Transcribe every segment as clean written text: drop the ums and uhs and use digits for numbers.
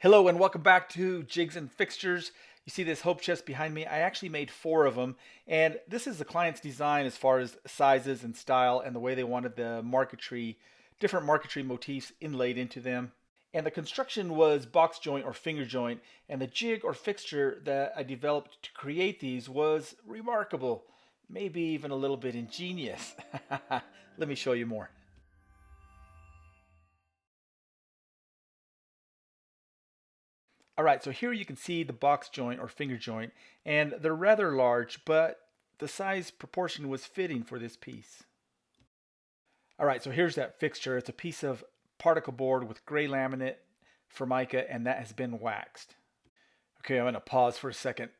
Hello and welcome back to Jigs and Fixtures. You see this hope chest behind me? I actually made 4 of them, and this is the client's design as far as sizes and style and the way they wanted the different marquetry motifs inlaid into them. And the construction was box joint or finger joint, and the jig or fixture that I developed to create these was remarkable, maybe even a little bit ingenious. Let me show you more. All right, so here you can see the box joint or finger joint, and they're rather large, but the size proportion was fitting for this piece. All right, so here's that fixture. It's a piece of particle board with gray laminate formica, and that has been waxed. Okay, I'm gonna pause for a second.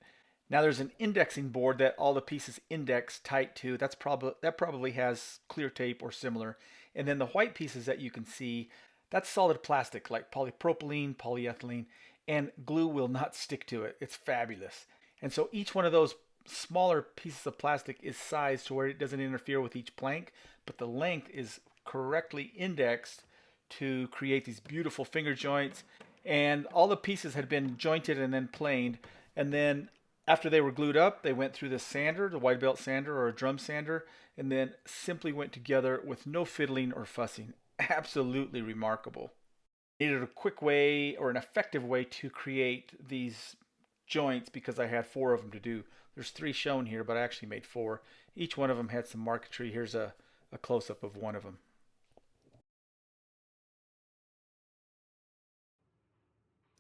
Now there's an indexing board that all the pieces index tight to. That probably has clear tape or similar. And then the white pieces that you can see, that's solid plastic like polypropylene, polyethylene, and glue will not stick to it. It's fabulous. And so each one of those smaller pieces of plastic is sized to where it doesn't interfere with each plank, but the length is correctly indexed to create these beautiful finger joints. And all the pieces had been jointed and then planed, and then after they were glued up, they went through the sander, the wide belt sander or a drum sander, and then simply went together with no fiddling or fussing. Absolutely remarkable. Needed a quick way or an effective way to create these joints because I had 4 of them to do. There's 3 shown here, but I actually made 4. Each one of them had some marquetry. Here's a close-up of one of them.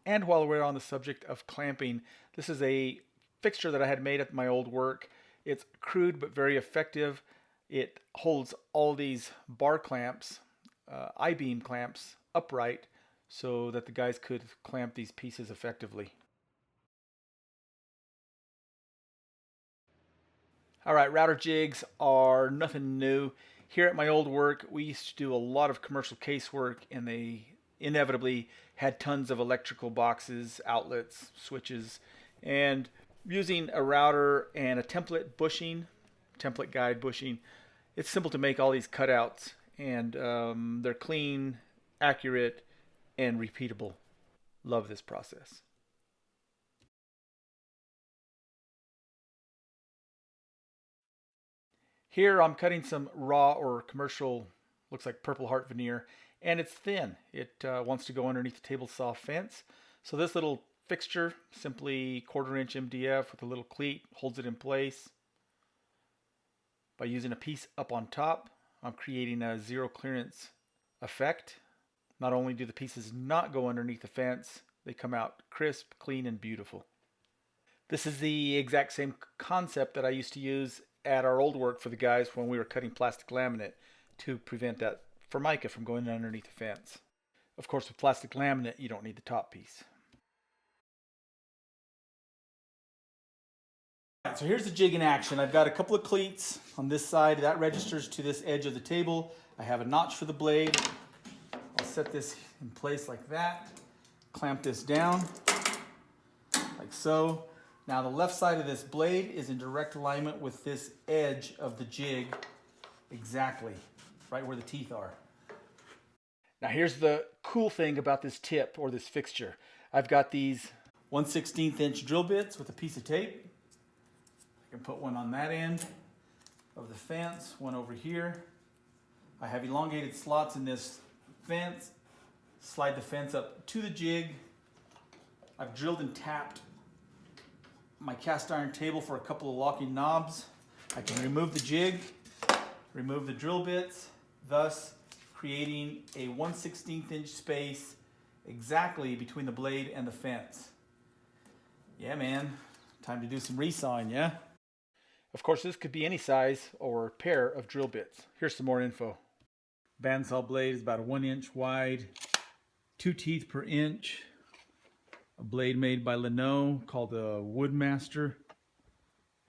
And while we're on the subject of clamping, this is a fixture that I had made at my old work. It's crude but very effective. It holds all these bar clamps, I-beam clamps, upright so that the guys could clamp these pieces effectively. All right, router jigs are nothing new. Here at my old work, we used to do a lot of commercial casework, and they inevitably had tons of electrical boxes, outlets, switches, and using a router and a template guide bushing, it's simple to make all these cutouts, and they're clean, accurate, and repeatable. Love this process. Here I'm cutting some raw or commercial, looks like Purple Heart veneer, and it's thin. It wants to go underneath the table saw fence. So this little fixture, simply 1/4 inch MDF with a little cleat, holds it in place. By using a piece up on top, I'm creating a zero clearance effect. Not only do the pieces not go underneath the fence, they come out crisp, clean, and beautiful. This is the exact same concept that I used to use at our old work for the guys when we were cutting plastic laminate to prevent that formica from going underneath the fence. Of course, with plastic laminate, you don't need the top piece. All right, so here's the jig in action. I've got a couple of cleats on this side. That registers to this edge of the table. I have a notch for the blade. I'll set this in place like that. Clamp this down, like so. Now the left side of this blade is in direct alignment with this edge of the jig, exactly, right where the teeth are. Now here's the cool thing about this tip or this fixture. I've got these 1/16 inch drill bits with a piece of tape. I can put one on that end of the fence, one over here. I have elongated slots in this fence. Slide the fence up to the jig. I've drilled and tapped my cast iron table for a couple of locking knobs. I can remove the jig, remove the drill bits, thus creating a 1/16 inch space exactly between the blade and the fence. Yeah, man, time to do some resawing, yeah? Of course, this could be any size or pair of drill bits. Here's some more info. Bandsaw blade is about a 1 inch wide, 2 teeth per inch. A blade made by Leno called the Woodmaster.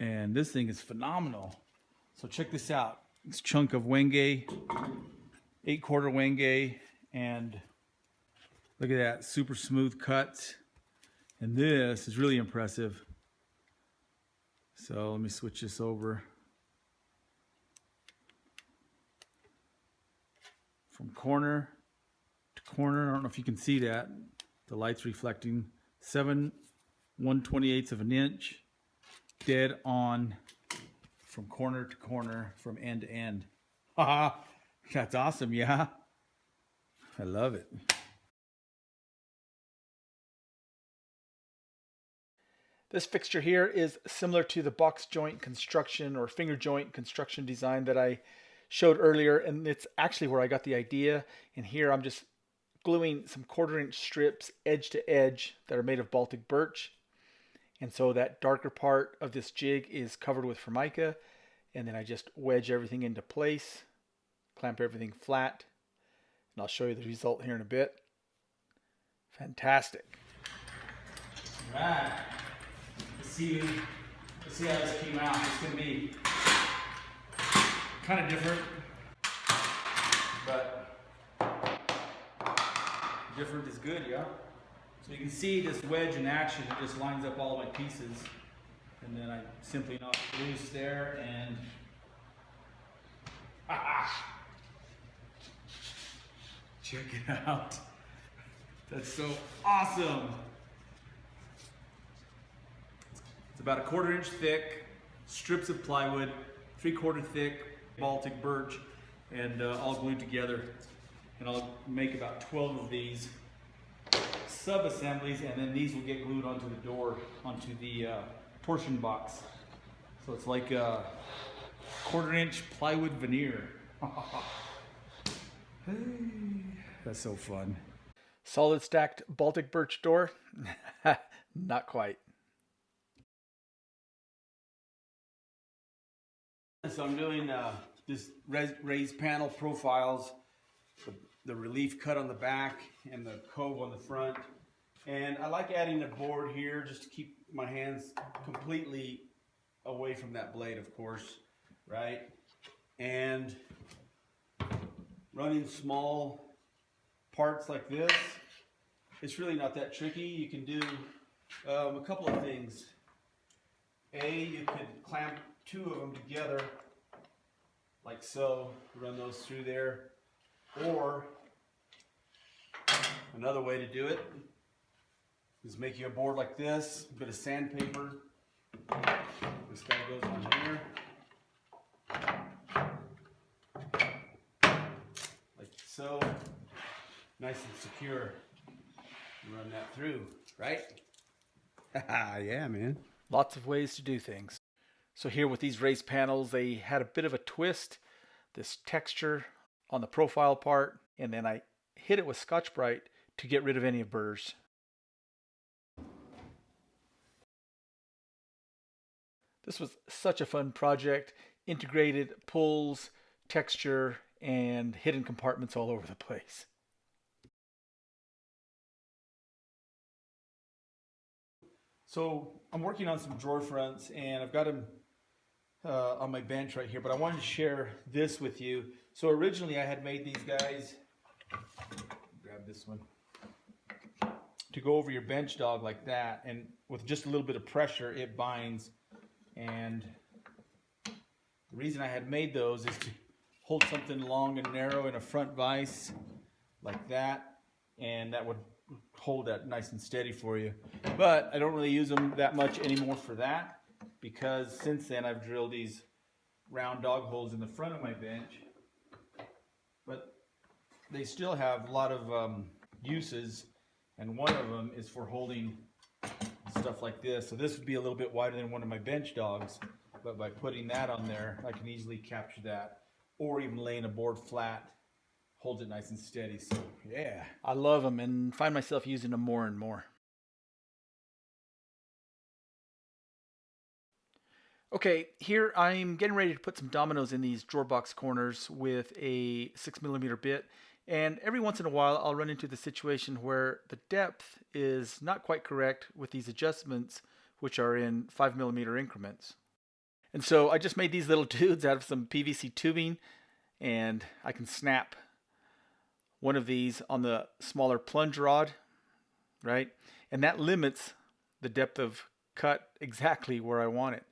And this thing is phenomenal. So check this out. This chunk of Wenge, 8/4 Wenge, and look at that, super smooth cuts. And this is really impressive. So let me switch this over. From corner to corner, I don't know if you can see that. The light's reflecting 7/128 of an inch, dead on from corner to corner, from end to end. Haha, that's awesome, yeah? I love it. This fixture here is similar to the box joint construction or finger joint construction design that I showed earlier, and it's actually where I got the idea. And here I'm just gluing some 1/4-inch strips edge to edge that are made of Baltic birch. And so that darker part of this jig is covered with Formica, and then I just wedge everything into place, clamp everything flat, and I'll show you the result here in a bit. Fantastic. All right. Let's see how this came out. It's going to be kind of different, but different is good, yeah? So you can see this wedge in action. It just lines up all my pieces, and then I simply knock it loose there, and check it out. That's so awesome. It's about 1/4 inch thick, strips of plywood, 3/4 thick Baltic birch, and all glued together. And I'll make about 12 of these sub-assemblies, and then these will get glued onto the door, onto the torsion box. So it's like a 1/4 inch plywood veneer. That's so fun. Solid stacked Baltic birch door? Not quite. So I'm doing this raised panel profiles, the relief cut on the back and the cove on the front. And I like adding a board here just to keep my hands completely away from that blade, of course, right? And running small parts like this, it's really not that tricky. You can do a couple of things. You could clamp 2 of them together, like so, run those through there. Or another way to do it is make you a board like this, a bit of sandpaper. This guy goes on here, like so, nice and secure. Run that through, right? Yeah, man. Lots of ways to do things. So here with these raised panels, they had a bit of a twist, this texture on the profile part, and then I hit it with Scotch-Brite to get rid of any burrs. This was such a fun project. Integrated pulls, texture, and hidden compartments all over the place. So I'm working on some drawer fronts, and I've got them on my bench right here, but I wanted to share this with you. So originally I had made these guys, grab this one, to go over your bench dog like that, and with just a little bit of pressure it binds. And the reason I had made those is to hold something long and narrow in a front vise like that, and that would hold that nice and steady for you. But I don't really use them that much anymore for that, because since then I've drilled these round dog holes in the front of my bench, but they still have a lot of uses, and one of them is for holding stuff like this. So this would be a little bit wider than one of my bench dogs, but by putting that on there I can easily capture that, or even laying a board flat holds it nice and steady. So yeah, I love them and find myself using them more and more. Okay, here I'm getting ready to put some dominoes in these drawer box corners with a 6mm bit, and every once in a while I'll run into the situation where the depth is not quite correct with these adjustments, which are in 5mm increments. And so I just made these little dudes out of some PVC tubing, and I can snap one of these on the smaller plunge rod, right? And that limits the depth of cut exactly where I want it.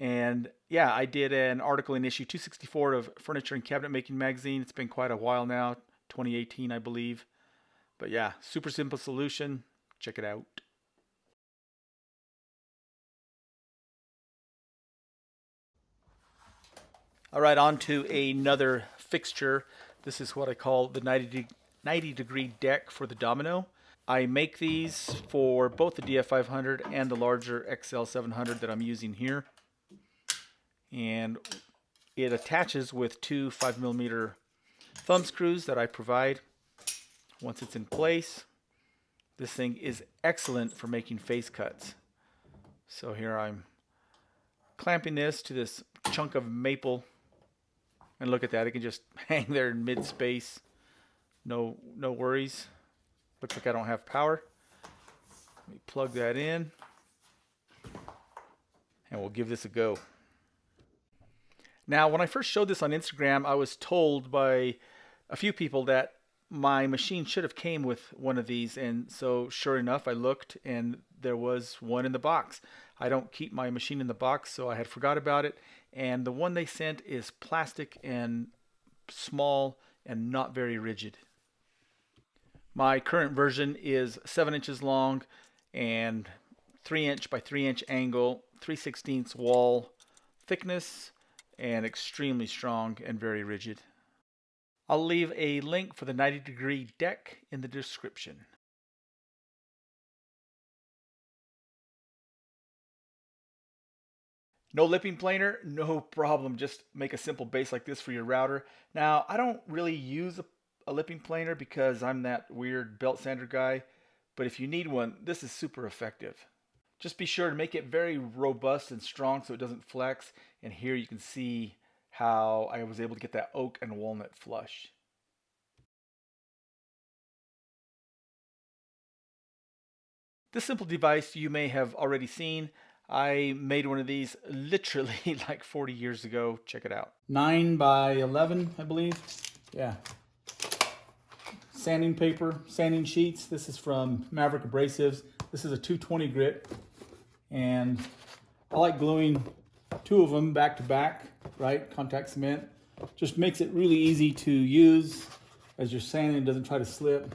And yeah, I did an article in issue 264 of Furniture and Cabinet Making magazine. It's been quite a while now, 2018, I believe. But yeah, super simple solution. Check it out. All right, on to another fixture. This is what I call the 90 degree deck for the Domino. I make these for both the DF500 and the larger XL700 that I'm using here. And it attaches with two 5mm thumb screws that I provide. Once it's in place, this thing is excellent for making face cuts. So here I'm clamping this to this chunk of maple. And look at that, it can just hang there in mid-space. No worries. Looks like I don't have power. Let me plug that in. And we'll give this a go. Now, when I first showed this on Instagram, I was told by a few people that my machine should have came with one of these. And so sure enough, I looked and there was one in the box. I don't keep my machine in the box, so I had forgot about it. And the one they sent is plastic and small and not very rigid. My current version is 7 inches long and 3" by 3" angle, 3/16 wall thickness, and extremely strong and very rigid. I'll leave a link for the 90 degree deck in the description. No lipping planer, no problem. Just make a simple base like this for your router. Now, I don't really use a lipping planer because I'm that weird belt sander guy, but if you need one, this is super effective. Just be sure to make it very robust and strong so it doesn't flex. And here you can see how I was able to get that oak and walnut flush. This simple device you may have already seen. I made one of these literally like 40 years ago. Check it out. 9 by 11, I believe. Yeah. Sanding paper, sanding sheets. This is from Maverick Abrasives. This is a 220 grit. And I like gluing 2 of them back to back, right? Contact cement. Just makes it really easy to use as you're sanding, it doesn't try to slip.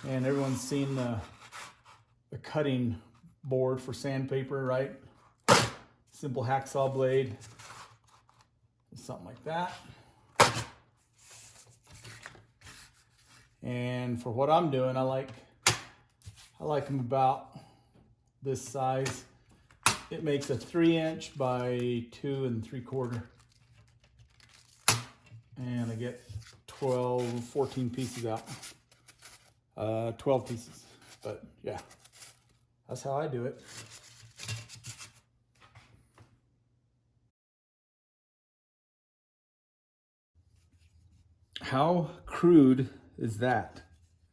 And everyone's seen the cutting board for sandpaper, right? Simple hacksaw blade, something like that. And for what I'm doing, I like them about this size. It makes a 3" by 2 3/4. And I get 12, 14 pieces out. 12 pieces, but yeah, that's how I do it. How crude is that?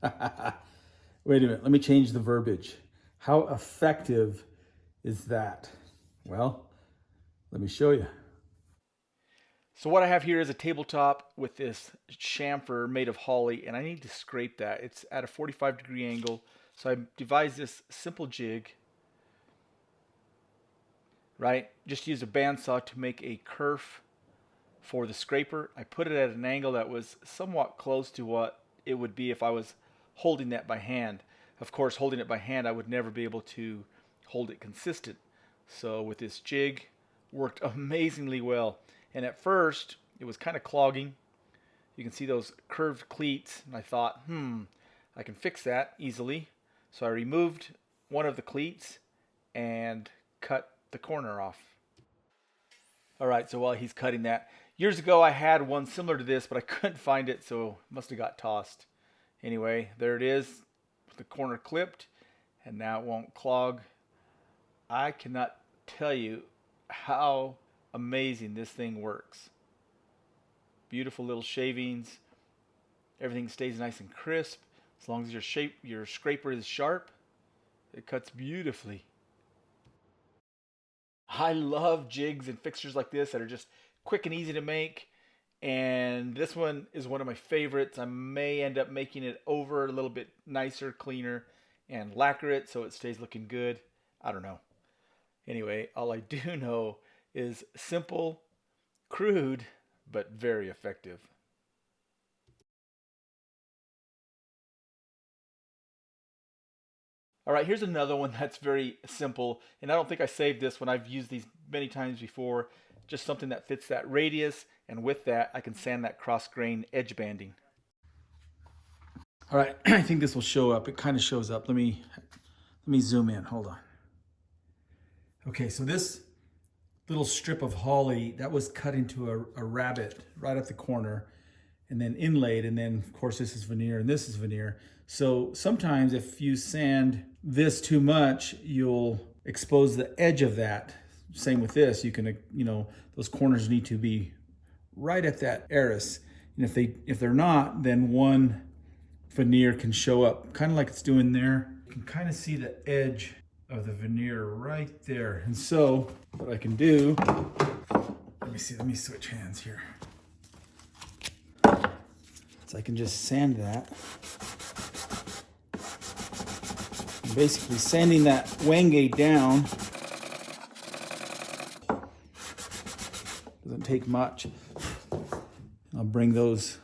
Wait a minute, let me change the verbiage. How effective is that? Well, let me show you. So what I have here is a tabletop with this chamfer made of holly, and I need to scrape that. It's at a 45 degree angle. So I devised this simple jig, right? Just use a bandsaw to make a kerf for the scraper. I put it at an angle that was somewhat close to what it would be if I was holding that by hand. Of course, holding it by hand, I would never be able to hold it consistent. So with this jig, worked amazingly well. And at first, it was kind of clogging. You can see those curved cleats, and I thought, I can fix that easily. So I removed one of the cleats and cut the corner off. All right, so while he's cutting that, years ago I had one similar to this, but I couldn't find it, so it must have got tossed. Anyway, there it is, with the corner clipped, and now it won't clog. I cannot tell you how amazing this thing works. Beautiful little shavings. Everything stays nice and crisp. As long as your scraper is sharp, it cuts beautifully. I love jigs and fixtures like this that are just quick and easy to make. And this one is one of my favorites. I may end up making it over a little bit nicer, cleaner, and lacquer it so it stays looking good. I don't know. Anyway, all I do know is simple, crude, but very effective. All right, here's another one that's very simple, and I don't think I saved this one. I've used these many times before. Just something that fits that radius, and with that, I can sand that cross grain edge banding. All right, I think this will show up. It kind of shows up. Let me zoom in. Hold on. Okay, so this little strip of holly that was cut into a rabbet right at the corner, and then inlaid, and then of course this is veneer and this is veneer. So sometimes if you sand this too much, you'll expose the edge of that. Same with this. You can, those corners need to be right at that eris. And if they're not, then one veneer can show up, kind of like it's doing there. You can kind of see the edge of the veneer right there. And so what I can do, let me switch hands here. So I can just sand that. I'm basically sanding that wenge down. Doesn't take much. I'll bring those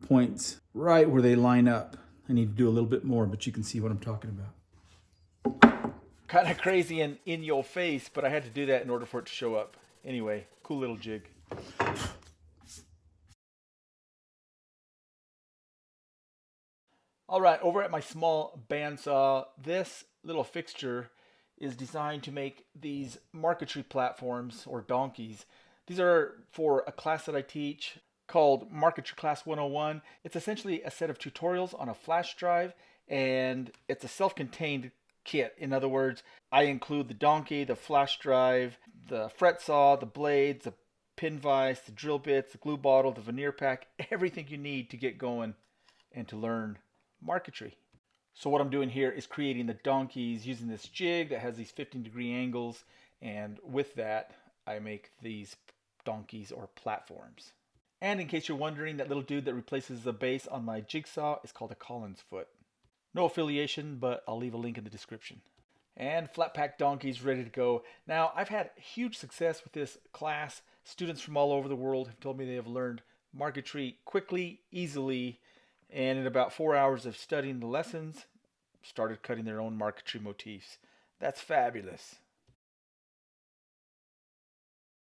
points right where they line up. I need to do a little bit more, but you can see what I'm talking about. Kind of crazy and in your face, but I had to do that in order for it to show up. Anyway, cool little jig. All right, over at my small bandsaw, this little fixture is designed to make these marquetry platforms or donkeys. These are for a class that I teach called Marquetry Class 101. It's essentially a set of tutorials on a flash drive, and it's a self-contained kit. In other words, I include the donkey, the flash drive, the fret saw, the blades, the pin vise, the drill bits, the glue bottle, the veneer pack, everything you need to get going and to learn marquetry. So what I'm doing here is creating the donkeys using this jig that has these 15-degree angles, and with that I make these donkeys or platforms. And in case you're wondering, that little dude that replaces the base on my jigsaw is called a Collins foot. No affiliation, but I'll leave a link in the description. And flat pack donkeys ready to go. Now, I've had huge success with this class. Students from all over the world have told me they have learned marquetry quickly, easily, and in about 4 hours of studying the lessons, started cutting their own marquetry motifs. That's fabulous.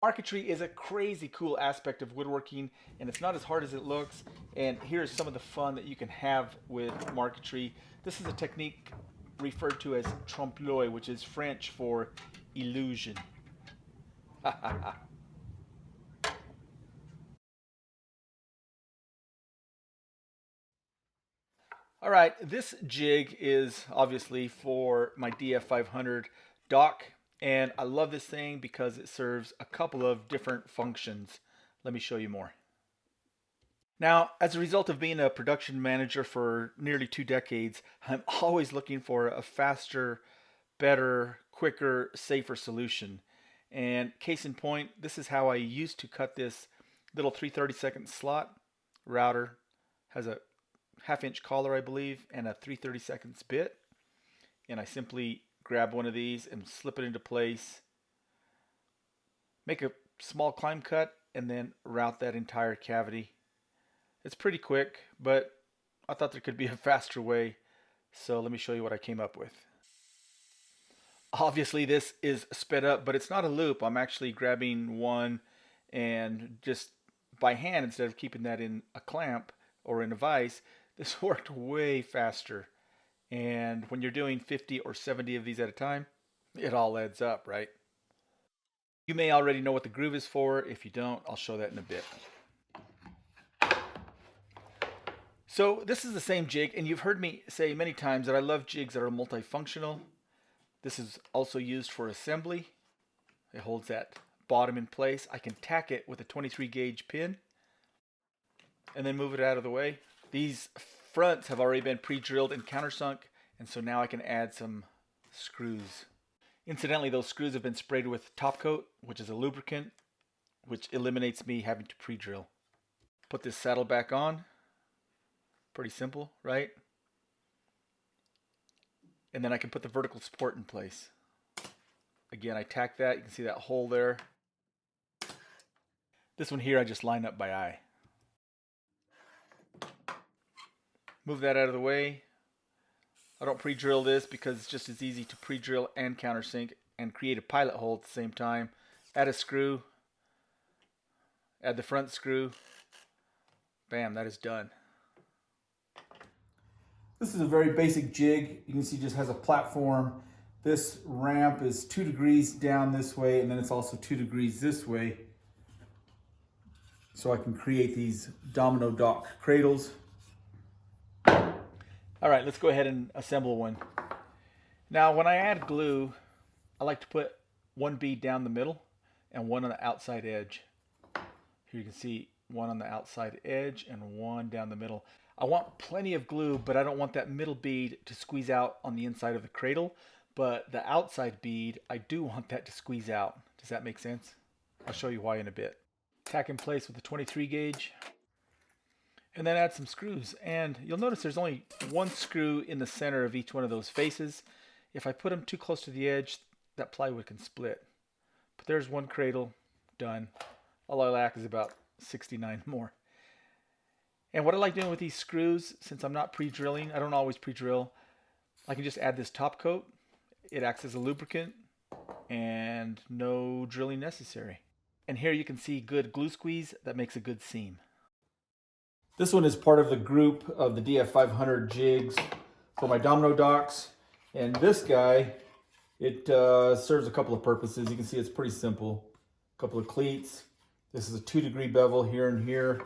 Marquetry is a crazy cool aspect of woodworking, and it's not as hard as it looks. And here's some of the fun that you can have with marquetry. This is a technique referred to as trompe-l'oeil, which is French for illusion. All right, this jig is obviously for my DF500 dock, and I love this thing because it serves a couple of different functions. Let me show you more. Now, as a result of being a production manager for nearly 2 decades, I'm always looking for a faster, better, quicker, safer solution. And case in point, this is how I used to cut this little 3/32 slot. Router has a 1/2 inch collar, I believe, and a 3/32 bit. And I simply grab one of these and slip it into place, make a small climb cut, and then route that entire cavity. It's pretty quick, but I thought there could be a faster way, so let me show you what I came up with. Obviously this is sped up, but it's not a loop. I'm actually grabbing one and just by hand instead of keeping that in a clamp or in a vise. This worked way faster, and when you're doing 50 or 70 of these at a time, it all adds up, right? You may already know what the groove is for. If you don't, I'll show that in a bit. So this is the same jig, and you've heard me say many times that I love jigs that are multifunctional. This is also used for assembly. It holds that bottom in place. I can tack it with a 23 gauge pin and then move it out of the way. These fronts have already been pre-drilled and countersunk, and so now I can add some screws. Incidentally, those screws have been sprayed with top coat, which is a lubricant, which eliminates me having to pre-drill. Put this saddle back on. Pretty simple, right? And then I can put the vertical support in place. Again, I tack that. You can see that hole there. This one here I just line up by eye. Move that out of the way. I don't pre-drill this because it's just as easy to pre-drill and countersink and create a pilot hole at the same time. Add a screw, add the front screw, bam, that is done. This is a very basic jig. You can see it just has a platform. This ramp is 2 degrees down this way, and then it's also 2 degrees this way. So I can create these domino dock cradles. All right, let's go ahead and assemble one. Now, when I add glue, I like to put one bead down the middle and one on the outside edge. Here you can see one on the outside edge and one down the middle. I want plenty of glue, but I don't want that middle bead to squeeze out on the inside of the cradle. But the outside bead, I do want that to squeeze out. Does that make sense? I'll show you why in a bit. Tack in place with a 23 gauge. And then add some screws. And you'll notice there's only one screw in the center of each one of those faces. If I put them too close to the edge, that plywood can split. But there's one cradle, done. All I lack is about 69 more. And what I like doing with these screws, since I'm not pre-drilling, I don't always pre-drill, I can just add this top coat. It acts as a lubricant and no drilling necessary. And here you can see good glue squeeze that makes a good seam. This one is part of the group of the DF500 jigs for my domino docks. And this guy, it serves a couple of purposes. You can see it's pretty simple. A couple of cleats. This is a 2-degree bevel here and here.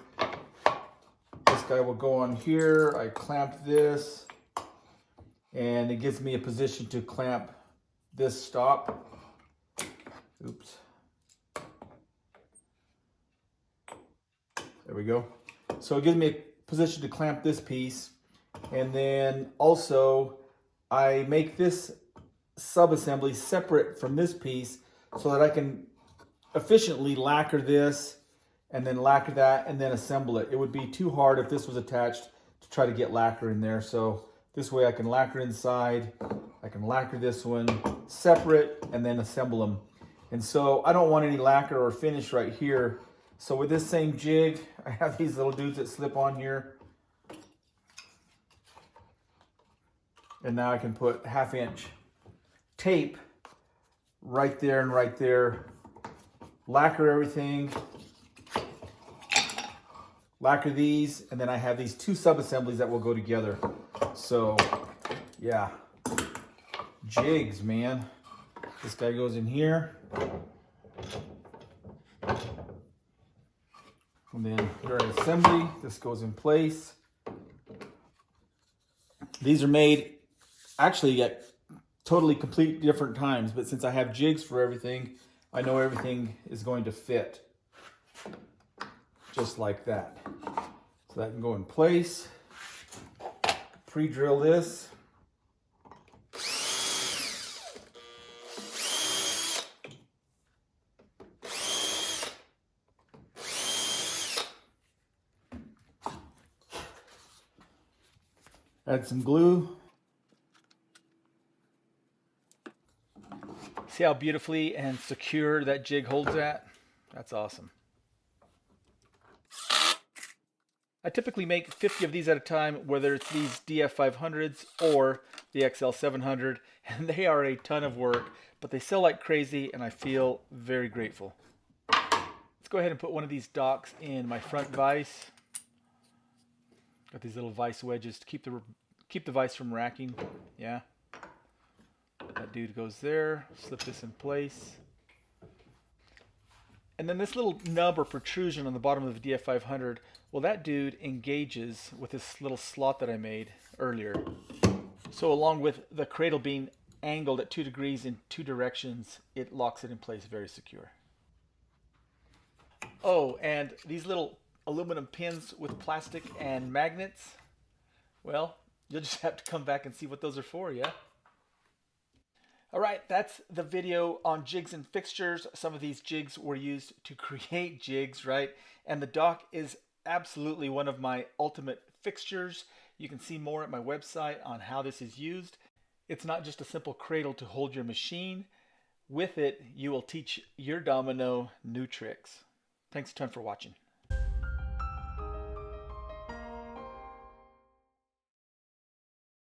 This guy will go on here. I clamp this, and it gives me a position to clamp this stop. Oops. There we go. So it gives me a position to clamp this piece, and then also I make this sub-assembly separate from this piece so that I can efficiently lacquer this and then lacquer that and then assemble it. It would be too hard if this was attached to try to get lacquer in there. So this way I can lacquer inside, I can lacquer this one separate and then assemble them. And so I don't want any lacquer or finish right here. So with this same jig, I have these little dudes that slip on here. And now I can put 1/2 inch tape right there and right there. Lacquer everything. Lacquer these, and then I have these 2 sub-assemblies that will go together. So, yeah. Jigs, man. This guy goes in here. And then during assembly, this goes in place. These are made actually at totally complete different times, but since I have jigs for everything, I know everything is going to fit just like that. So that can go in place. Pre-drill this. Add some glue. See how beautifully and secure that jig holds that? That's awesome. I typically make 50 of these at a time, whether it's these DF500s or the XL700, and they are a ton of work, but they sell like crazy, and I feel very grateful. Let's go ahead and put one of these docks in my front vise. Got these little vice wedges to keep the vise from racking. Yeah. That dude goes there. Slip this in place. And then this little nub or protrusion on the bottom of the DF500, well, that dude engages with this little slot that I made earlier. So along with the cradle being angled at 2 degrees in 2 directions, it locks it in place very secure. Oh, and these little aluminum pins with plastic and magnets, well, you'll just have to come back and see what those are for, yeah? All right, that's the video on jigs and fixtures. Some of these jigs were used to create jigs, right? And the dock is absolutely one of my ultimate fixtures. You can see more at my website on how this is used. It's not just a simple cradle to hold your machine. With it, you will teach your domino new tricks. Thanks a ton for watching.